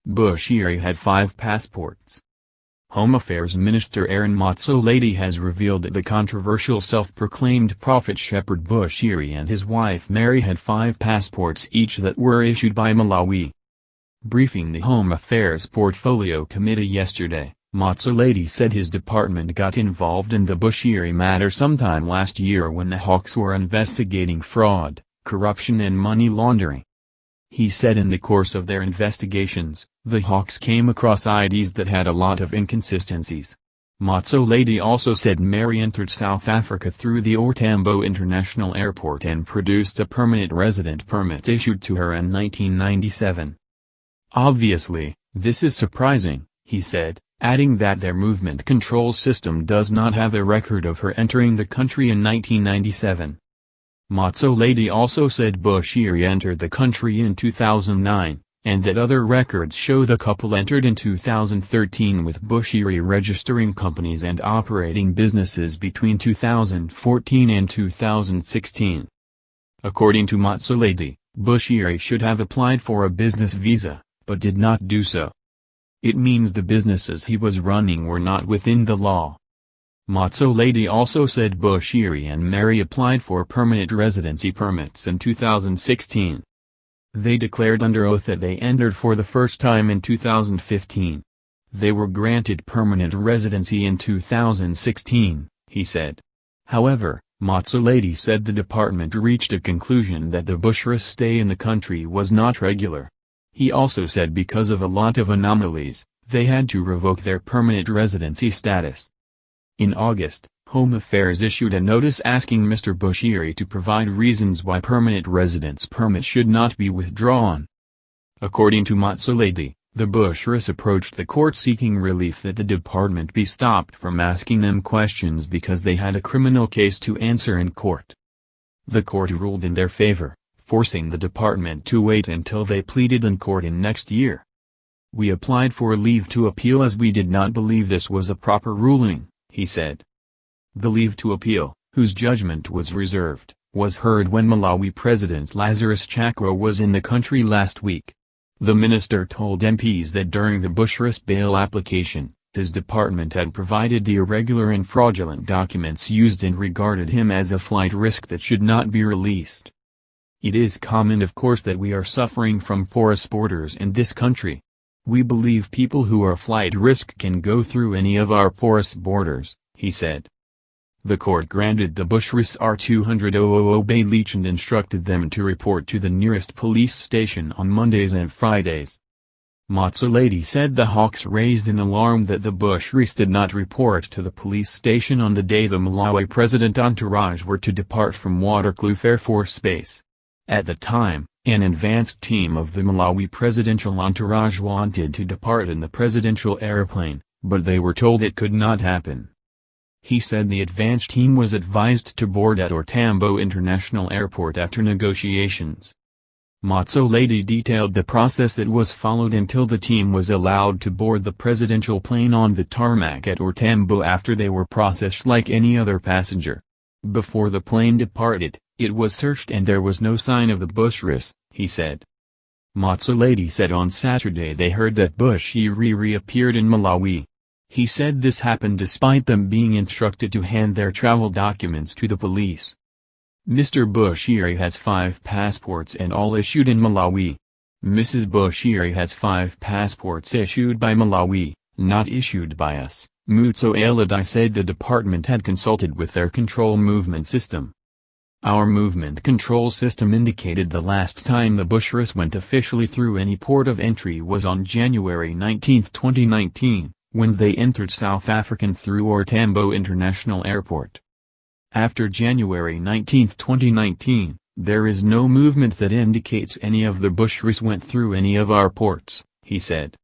Bushiri had 5 passports. Home Affairs Minister Aaron Motsoaledi has revealed that the controversial self-proclaimed prophet shepherd Bushiri and his wife Mary had 5 passports each that were issued by Malawi. Briefing the Home Affairs Portfolio Committee yesterday, Motsoaledi said his department got involved in the Bushiri matter sometime last year when the Hawks were investigating fraud, corruption and money laundering. He said in the course of their investigations, the Hawks came across IDs that had a lot of inconsistencies. Motsoaledi also said Mary entered South Africa through the Tambo International Airport and produced a permanent resident permit issued to her in 1997. Obviously, this is surprising, he said, adding that their movement control system does not have a record of her entering the country in 1997. Motsoaledi also said Bushiri entered the country in 2009, and that other records show the couple entered in 2013 with Bushiri registering companies and operating businesses between 2014 and 2016. According to Motsoaledi, Bushiri should have applied for a business visa, but did not do so. It means the businesses he was running were not within the law. Motsoaledi also said Bushiri and Mary applied for permanent residency permits in 2016. They declared under oath that they entered for the first time in 2015. They were granted permanent residency in 2016, he said. However, Motsoaledi said the department reached a conclusion that the Bushiri's stay in the country was not regular. He also said because of a lot of anomalies, they had to revoke their permanent residency status. In August, Home Affairs issued a notice asking Mr. Bushiri to provide reasons why permanent residence permits should not be withdrawn. According to Motsoaledi, the Bushiris approached the court seeking relief that the department be stopped from asking them questions because they had a criminal case to answer in court. The court ruled in their favor, forcing the department to wait until they pleaded in court in next year. We applied for leave to appeal as we did not believe this was a proper ruling, he said. The leave to appeal, whose judgment was reserved, was heard when Malawi President Lazarus Chakwera was in the country last week. The minister told MPs that during the Bushiris bail application, his department had provided the irregular and fraudulent documents used and regarded him as a flight risk that should not be released. It is common of course that we are suffering from porous borders in this country. We believe people who are flight risk can go through any of our porous borders, he said. The court granted the Bushiris R200,000 bail each and instructed them to report to the nearest police station on Mondays and Fridays. Motsoaledi said the Hawks raised an alarm that the Bushiris did not report to the police station on the day the Malawi president entourage were to depart from Waterkloof Air Force Base. At the time, an advanced team of the Malawi presidential entourage wanted to depart in the presidential airplane, but they were told it could not happen. He said the advanced team was advised to board at Tambo International Airport after negotiations. Motsoaledi detailed the process that was followed until the team was allowed to board the presidential plane on the tarmac at Tambo after they were processed like any other passenger. Before the plane departed, it was searched and there was no sign of the Bushiris, he said. Motsoaledi said on Saturday they heard that Bushiri reappeared in Malawi. He said this happened despite them being instructed to hand their travel documents to the police. Mr. Bushiri has 5 passports and all issued in Malawi. Mrs. Bushiri has 5 passports issued by Malawi, not issued by us, Motsoaledi said. The department had consulted with their control movement system. Our movement control system indicated the last time the Bushiris went officially through any port of entry was on January 19, 2019. When they entered South African through Tambo International Airport. After January 19, 2019, there is no movement that indicates any of the Bushiris went through any of our ports, he said.